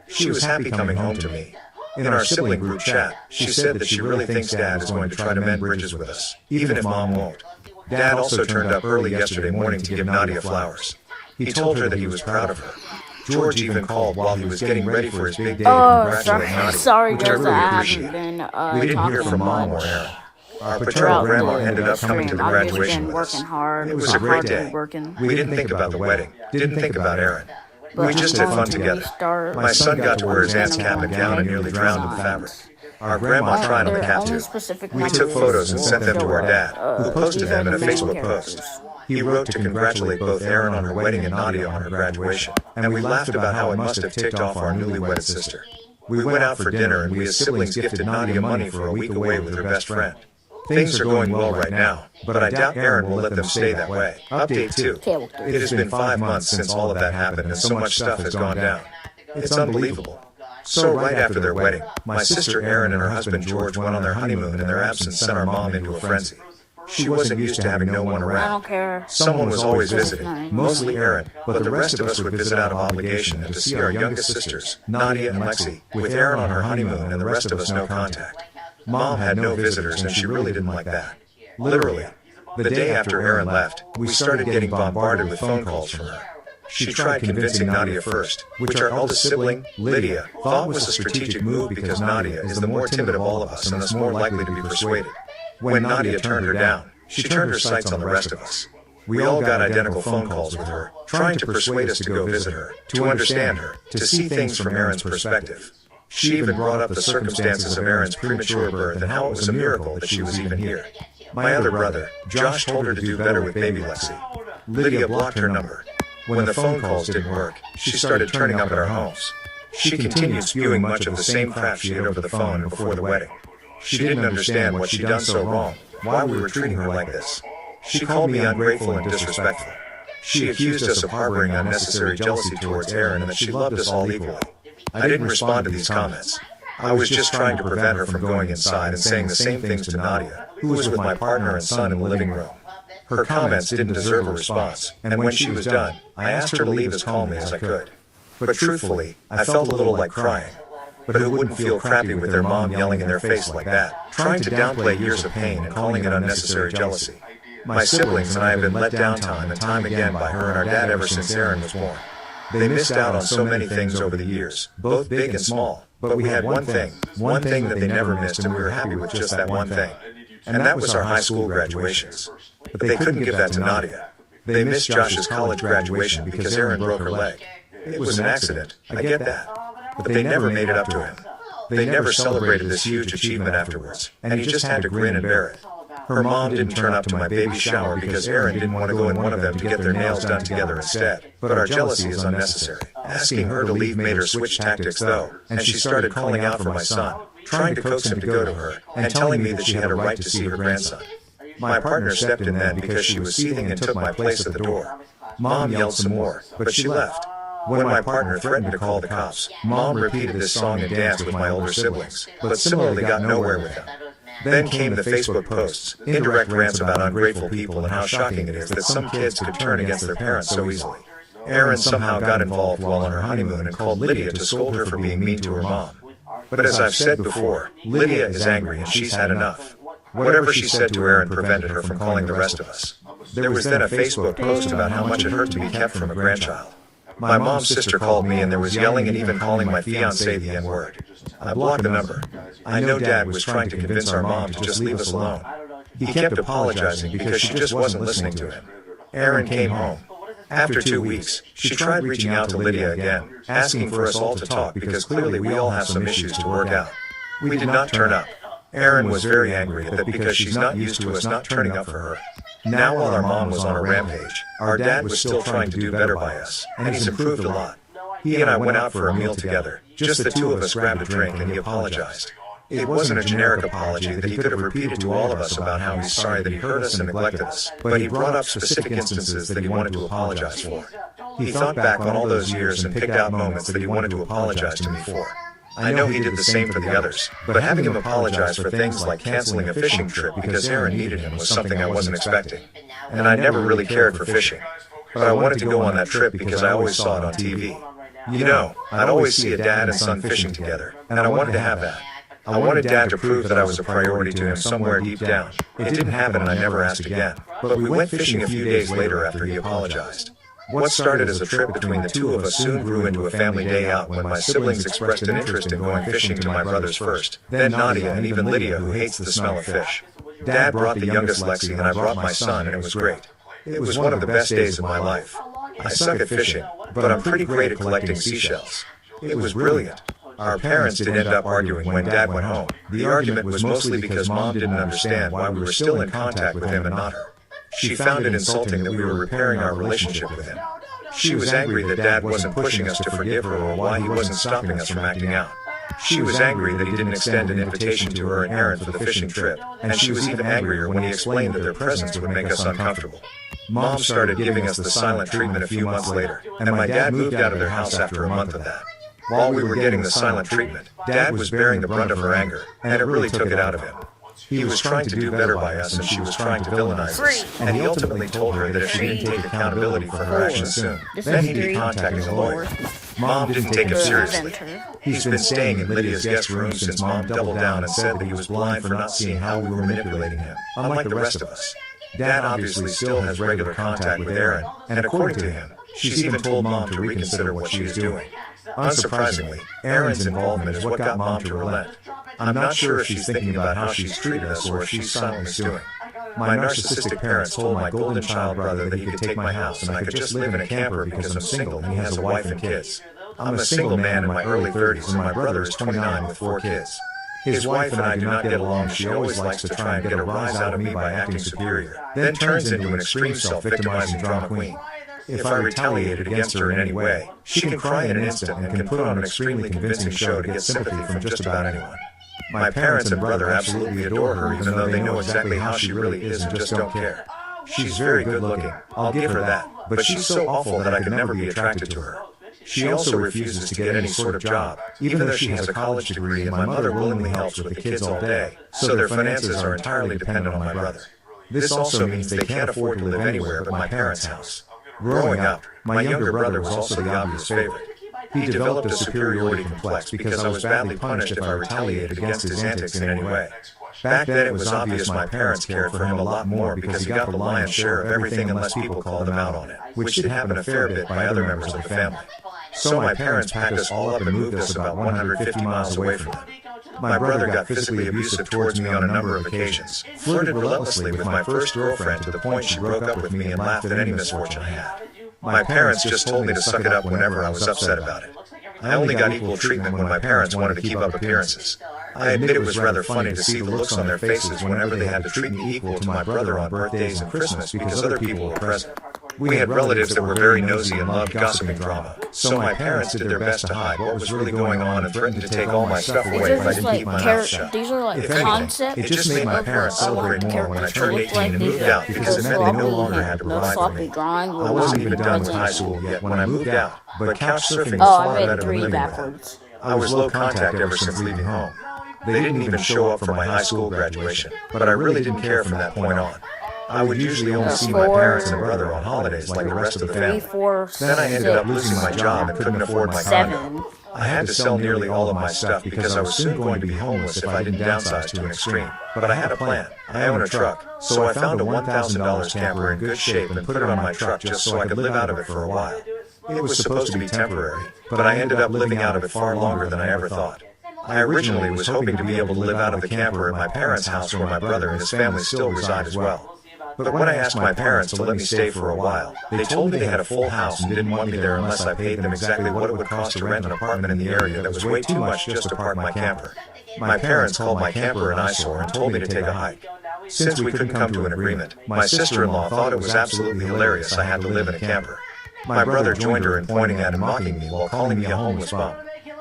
She was happy coming home to me. In our sibling group chat, she said that she really thinks Dad is going to try to mend bridges with us, even if Mom won't. Dad also turned up early yesterday morning to give Nadia flowers. He told her that he was proud of her. George even called while he was getting ready for his big day to congratulate Nadia, sorry, which I guys, really I haven't appreciate. been We didn't hear from Mom or Aaron. Our paternal grandma ended up coming to the graduation with us. It was a great day. We didn't think about the wedding, didn't think about Aaron. We just had fun once we together. start My son got to wear his aunt's understanding cap and why gown and they nearly do drowned in the designs. fabric. Our grandma tried on the There are cat only too. specific We numbers took photos and to sent them to our show dad, who posted these are them in a the main Facebook post. characters. He wrote to congratulate both Erin on her wedding and Nadia on her graduation, and we laughed about how it must have ticked off our newly wedded sister. We went out for dinner and we as siblings gifted Nadia money for a week away with her best friend. Things are going well right now, but I doubt Erin will let them stay that way. Update 2. It has been 5 months since all of that happened and so much stuff has gone down. It's unbelievable. So right after their wedding, my sister Erin and her husband George went on their honeymoon and their absence sent our mom into a frenzy. She wasn't used to having no one I around. don't care. Someone was always visiting, mostly Erin, but the rest of us would visit out of obligation and to see our youngest sisters, Nadia and Lexi, with Erin on her honeymoon and the rest of us no contact. Mom had no visitors and she really didn't like that. Literally. The day after Erin left, we started getting bombarded with phone calls from her. She tried convincing Nadia first, which our eldest sibling, Lydia, thought was a strategic move because Nadia is the more timid of all of us and thus more likely to be persuaded. When Nadia turned her down, she turned her sights on the rest of us. We all got identical phone calls with her, trying to persuade us to go visit her, to understand her, to see things from Erin's perspective. She even brought up the circumstances of Erin's premature birth and how it was a miracle that she was even here. My other brother, Josh, told her to do better with baby Lexi. Lydia blocked her number. When the phone calls didn't work, she started turning up at our homes. She continued spewing much of the same crap she had over the phone and before the wedding. She didn't understand what she'd done so wrong, why we were treating her like this. She called me ungrateful and disrespectful. She accused us of harboring unnecessary jealousy towards Erin and that she loved us all equally. I didn't respond to these comments. I was just trying to prevent her from going inside and saying the same things to Nadia, who was with my partner and son in the living room. Her comments didn't deserve a response, and when she was done, I asked her to leave as calmly as I could. But truthfully, I felt a little like crying. But who wouldn't feel crappy with their mom yelling in their face like that, trying to downplay years of pain and calling it unnecessary jealousy? My siblings and I have been let down time and time again by her and our dad ever since Erin was born. They missed out on so many things over the years, both big and small, but we had one thing that they never missed, and we were happy with just that one thing. And that was our high school graduations. But they couldn't give that to Nadia. They missed Josh's college graduation because Erin broke her leg. It was an accident, I get that. But they never made it up to him. They never celebrated this huge achievement afterwards, and he just had to grin and bear it. Her mom didn't turn up to my baby shower because Erin didn't want to go in one of them to get their nails done together instead. But our jealousy is unnecessary. Asking her to leave made her switch tactics though, and she started calling out for my son, trying to coax him to go to her, and telling me that she had a right to see her grandson. My partner stepped in then because she was seething and took my place at the door. Mom yelled some more, but she left. When my partner threatened to call the cops, Mom repeated this song and danced with my older siblings, but similarly got nowhere with them. Then came the Facebook posts, indirect rants about ungrateful people and how shocking it is that some kids could turn against their parents so easily. Erin somehow got involved while on her honeymoon and called Lydia to scold her for being mean to her mom. But as I've said before, Lydia is angry and she's had enough. Whatever she said to Erin prevented her from calling the rest of us. There was then a Facebook post about how much it hurt to be kept from a grandchild. My mom's sister called me and there was yelling and even calling my fiancé the N-word. I blocked the number. I know Dad was trying to convince our mom to just leave us alone. He kept apologizing because she just wasn't listening to him. Erin came home. After 2 weeks, she tried reaching out to Lydia again, asking for us all to talk because clearly we all have some issues to work out. We did not turn up. Erin was very angry at that because she's not used to us not turning up for her. Now while our mom was on a rampage, our dad was still trying to do better by us, and he's improved a lot. He and I went out for a meal together, just the two of us grabbed a drink and he apologized. It wasn't a generic apology that he could have repeated to all of us about how he's sorry that he hurt us and neglected us, but he brought up specific instances that he wanted to apologize for. He thought back on all those years and picked out moments that he wanted to apologize to me for. I know he did the same for the others, but having him apologize for things like canceling a fishing trip because Erin needed him was something I wasn't expecting. And I never really cared for fishing. But I wanted to go on that trip because I always saw it on TV. You know, I'd always see a dad and son fishing together, and I wanted to have that. I wanted Dad to prove that I was a priority to him somewhere deep down. It didn't happen and I never asked again, but we went fishing a few days later after he apologized. What started as a trip between the two of us soon grew into a family day out when my siblings expressed an interest in going fishing to my brothers first, then Nadia and even Lydia, who hates the smell of fish. Dad brought the youngest Lexi and I brought my son and it was great. It was one of the best days of my life. I suck at fishing, but I'm pretty great at collecting seashells. It was brilliant. Our parents did end up arguing when Dad went home. The argument was mostly because Mom didn't understand why we were still in contact with him and not her. She found it insulting that we were repairing our relationship with him. She was angry that Dad wasn't pushing us to forgive her or why he wasn't stopping us from acting out. She was angry that he didn't extend an invitation to her and Aaron for the fishing trip, and she was even angrier when he explained that their presence would make us uncomfortable. Mom started giving us the silent treatment a few months later, and my dad moved out of their house after a month of that. While we were getting the silent treatment, Dad was bearing the brunt of her anger, and it really took it out of him. He was trying to do better by us and she was trying to villainize us, and he ultimately told her that if she didn't take accountability for her actions soon, then he'd be contacting a lawyer. Mom didn't take him seriously. He's been staying in Lydia's guest room since Mom doubled down and said that he was blind for not seeing how we were manipulating him, unlike the rest of us. Dad obviously still has regular contact with Aaron, and according to him, she's even told Mom to reconsider what she is doing. Unsurprisingly, Aaron's involvement is what got Mom to relent. I'm not sure if she's thinking about how she's treated us or if she's silently stewing. My narcissistic parents told my golden child brother that he could take my house and I could just live in a camper because I'm single and he has a wife and kids. I'm a single man in my early 30s and my brother is 29 with 4 kids. His wife and I do not get along. She always likes to try and get a rise out of me by acting superior, then turns into an extreme self-victimizing drama queen. If I retaliated against her in any way, she can cry in an instant and can put on an extremely convincing show to get sympathy from just about anyone. My parents and brother absolutely adore her even though they know exactly how she really is and just don't care. She's very good looking, I'll give her that, but she's so awful that I could never be attracted to her. She also refuses to get any sort of job, even though she has a college degree and my mother willingly helps with the kids all day, so their finances are entirely dependent on my brother. This also means they can't afford to live anywhere but my parents' house. Growing up, my younger brother was also the obvious favorite. He developed a superiority complex because I was badly punished if I retaliated against his antics in any way. Back then it was obvious my parents cared for him a lot more because he got the lion's share of everything unless people called him out on it, which did happen a fair bit by other members of the family. So my parents packed us all up and moved us about 150 miles away from them. My brother got physically abusive towards me on a number of occasions, flirted relentlessly with my first girlfriend to the point she broke up with me and laughed at any misfortune I had. My parents just told me to suck it up whenever I was upset about it. I only got equal treatment when my parents wanted to keep up appearances. I admit it was rather funny to see the looks on their faces whenever they had to treat me equal to my brother on birthdays and Christmas because other people were present. We had relatives that were very nosy and loved gossiping drama, so my parents did their best to hide what was really going on and threatened to take all my stuff away if I didn't keep my mouth shut. These are like If anything, it just made my parents celebrate more when I turned 18 and moved out because it meant they no longer had to provide for me. I wasn't even done with high school yet when I moved out, but couch surfing was far better than living with them. I was low contact ever since leaving home. They didn't even show up for my high school graduation, but I really didn't care from that point on. I would usually only see my parents and brother on holidays like the rest of the family. Then I ended up losing my job and couldn't afford my condo. I had to sell nearly all of my stuff because I was soon going to be homeless if I didn't downsize to an extreme. But I had a plan. I own a truck, so I found a $1,000 camper in good shape and put it on my truck just so I could live out of it for a while. It was supposed to be temporary, but I ended up living out of it far longer than I ever thought. I originally was hoping to be able to live out of the camper at my parents' house where my brother and his family still reside as well. But when I asked my parents to let me stay for a while, they told me they had a full house and didn't want me there unless I paid them exactly what it would cost to rent an apartment in the area that was way too much just to park my camper. My parents called my camper an eyesore and told me to take a hike. Since we couldn't come to an agreement, my sister-in-law thought it was absolutely hilarious I had to live in a camper. My brother joined her in pointing at and mocking me while calling me a homeless bum.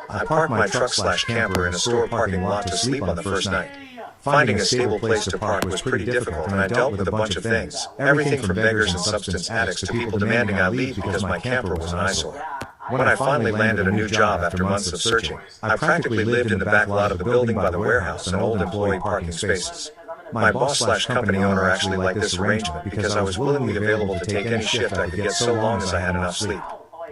I parked my truck/camper in a store parking lot to sleep on the first night. Finding a stable place to park was pretty difficult and I dealt with a bunch of things, everything from beggars and substance addicts to people demanding I leave because my camper was an eyesore. When I finally landed a new job after months of searching, I practically lived in the back lot of the building by the warehouse and old employee parking spaces. My boss/company owner actually liked this arrangement because I was willingly available to take any shift I could get so long as I had enough sleep.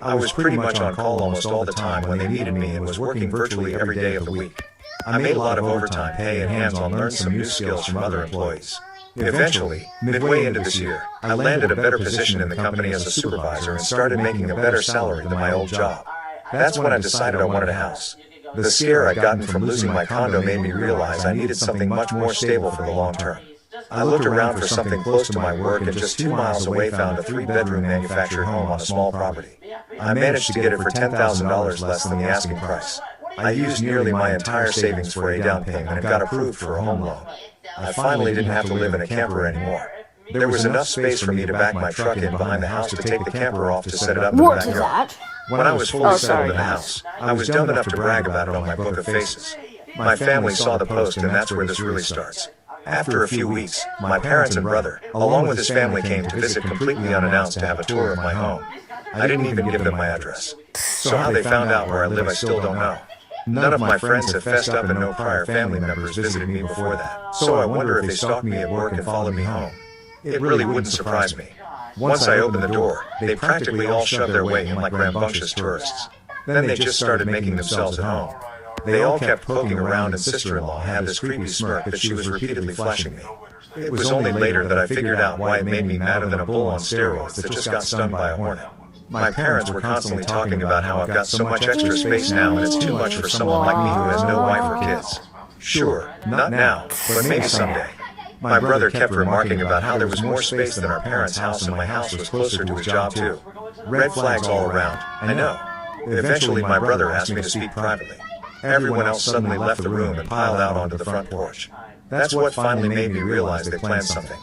I was pretty much on call almost all the time when they needed me and was working virtually every day of the week. I made a lot of overtime pay and hands-on learned some new skills from other employees. Eventually, midway into this year, I landed a better position in the company as a supervisor and started making a better salary than my old job. That's when I decided I wanted a house. The scare I'd gotten from losing my condo made me realize I needed something much more stable for the long term. I looked around for something close to my work and just 2 miles away found a 3-bedroom manufactured home on a small property. I managed to get it for $10,000 less than the asking price. I used nearly my entire savings for a down payment and got approved for a home loan. I finally didn't have to live in a camper anymore. There was enough space for me to back my truck in behind the house to take the camper off to set it up in the What is backyard. that? When I was fully settled sorry. in the house, I was dumb enough to brag about it on my book of faces. My family saw the post, and that's where this really starts. After a few weeks, my parents and brother, along with his family, came to visit completely unannounced to have a tour of my home. I didn't even give them my address. So how they found out where I live, I still don't know. None of my friends have fessed up, and no prior family members visited me before that. So I wonder if they stalked me at work and followed me home. It really wouldn't surprise me. Once I opened the door, they practically all shoved their way in like rambunctious tourists. Then they just started making themselves at home. They all kept poking around, and sister-in-law had this creepy smirk that she was repeatedly flashing me. It was only later that I figured out why it made me madder than a bull on steroids that just got stung by a hornet. My parents were constantly talking about how I've got so much extra space now and it's too much for someone like me who has no wife or kids. Sure, not now, but maybe someday. My brother kept remarking about how there was more space than our parents' house, and my house was closer to his job too. Red flags all around, I know. Eventually my brother asked me to speak privately. Everyone else suddenly left the room and piled out onto the front porch. That's what finally made me realize they planned something.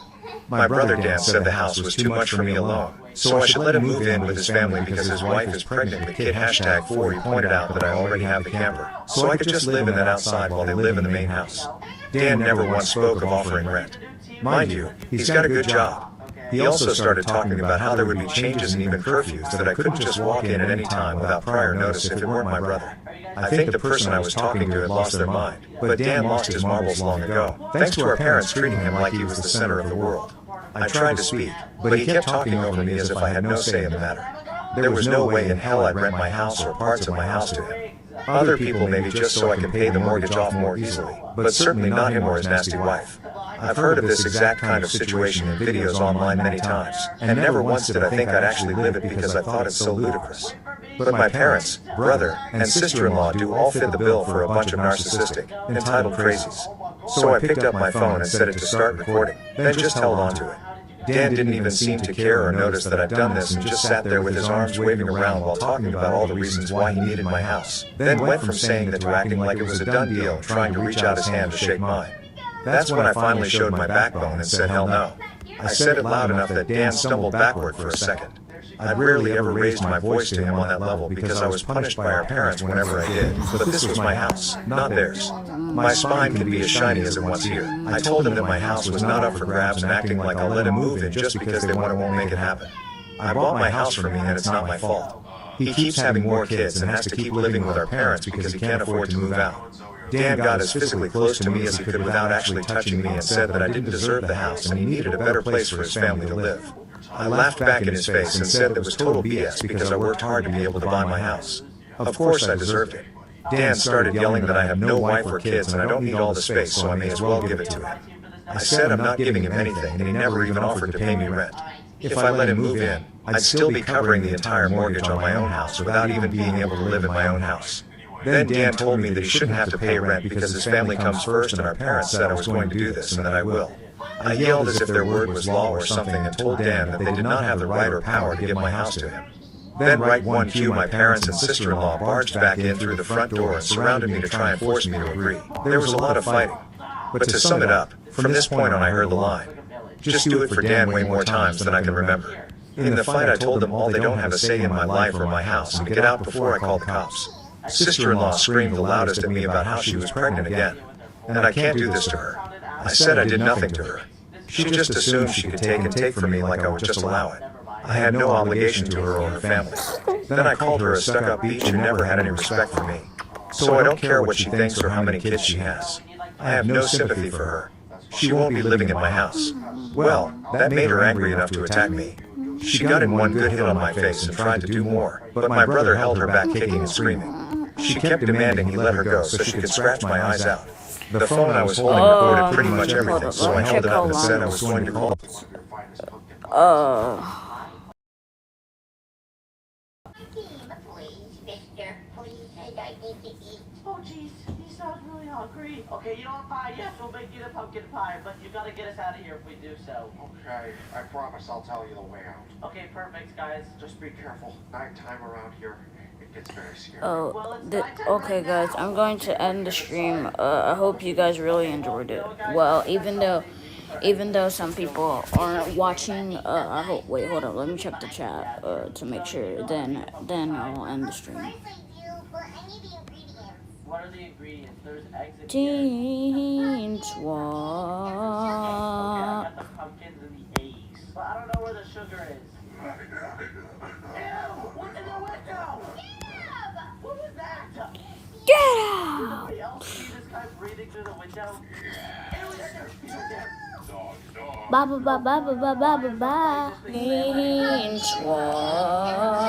My brother Dan said the house was too much for me alone, so I should let him move in with his family because his wife is pregnant with kid #4. He pointed out that I already have the camper, so I could just live in that outside while they live in the main house. Dan never once spoke of offering rent. Mind you, he's got a good job. He also started talking about how there would be changes and even curfews, that I couldn't just walk in at any time without prior notice if it weren't my brother. I think the person I was talking to had lost their mind, but Dan lost his marbles long ago, thanks to our parents treating him like he was the center of the world. I tried to speak, but he kept talking over me as if I had no say in the matter. There was no way in hell I'd rent my house or parts of my house to him. Other people maybe, just so I can pay the mortgage off more easily, but certainly not him or his nasty wife. I've heard of this exact kind of situation in videos online many times, and never once did I think I'd actually live it because I thought it so ludicrous. But my parents, brother, and sister-in-law do all fit the bill for a bunch of narcissistic, entitled crazies. So I picked up my phone and set it to start recording, then just held on to it. Dan didn't even seem to care or notice that I'd done this, and just sat there with his arms waving around while talking about all the reasons why he needed my house, then went from saying that to acting like it was a done deal and trying to reach out his hand to shake mine. That's when I finally showed my backbone and said hell no. I said it loud enough that Dan stumbled backward for a second. I'd rarely ever raised my voice to him on that level because I was punished by our parents whenever I did, but this was my house, not theirs. My spine can be as shiny as it wants here. I told him that my house was not up for grabs and acting like I'll let him move in just because they won't make it happen. I bought my house for me, and it's not my fault. He keeps having more kids and has to keep living with our parents because he can't afford to move out. Dan got as physically close to me as he could without actually touching me and said that I didn't deserve the house and he needed a better place for his family to live. I laughed back in his face and said that was total BS because I worked hard to be able to buy my house. Of course I deserved it. Dan started yelling that I have no wife or kids and I don't need all the space, so I may as well give it to him. I said I'm not giving him anything, and he never even offered to pay me rent. If I let him move in, I'd still be covering the entire mortgage on my own house without even being able to live in my own house. Then Dan told me that he shouldn't have to pay rent because his family comes first, and our parents said I was going to do this and that I will. I yelled as if their word was law or something and told Dan that they did not have the right or power to give my house to him. Then right one cue, my parents and sister-in-law barged back in through the front door and surrounded me to try and force me to agree. There was a lot of fighting. But to sum it up, from this point on I heard the line, "Just do it for Dan," way more times than I can remember. In the fight I told them all they don't have a say in my life or my house and to get out before I called the cops. Sister-in-law screamed the loudest at me about how she was pregnant again, and I can't do this to her. I said I did nothing to her. She just assumed she could take from me like I would just allow it. I had no obligation to her or her family. Then I called her a stuck-up bitch who never had any respect for me. So I don't care what she thinks or how many kids she has. I have no sympathy for her. She won't be living in my house. Well, that made her angry enough to attack me. She got in one good hit on my face and tried to do more, but my brother held her back, kicking and screaming. She kept demanding he let her go so she could scratch my eyes out. The phone I was holding recorded pretty much everything, so I held it up and said I was going to call. Mister, please, I need to eat. Oh, jeez, he sounds really hungry. Okay, you know what, fine, yes, we'll make you the pumpkin pie, but you gotta get us out of here if we do so. Okay, I promise I'll tell you the way out. Okay, perfect, guys. Just be careful. Nighttime around here, it gets very scary. Oh, Well, it's the, nighttime okay, right guys, now. I'm going to end the stream. I hope you guys really enjoyed it. Well, even though some people aren't watching, I hope. Wait, hold on. Let me check the chat to make sure. Then I'll end the stream. Of course I do, but I need the ingredients. What are the ingredients? There's eggs in here. Teen Okay, I Swap. got the pumpkins and the eggs. But I don't know where the sugar is. Ew! What's in the window? What was that? Get Did out! somebody else see this guy breathing through the window? Ew, he's right there. Ba ba ba ba ba ba ba ba ba. Teen Swap.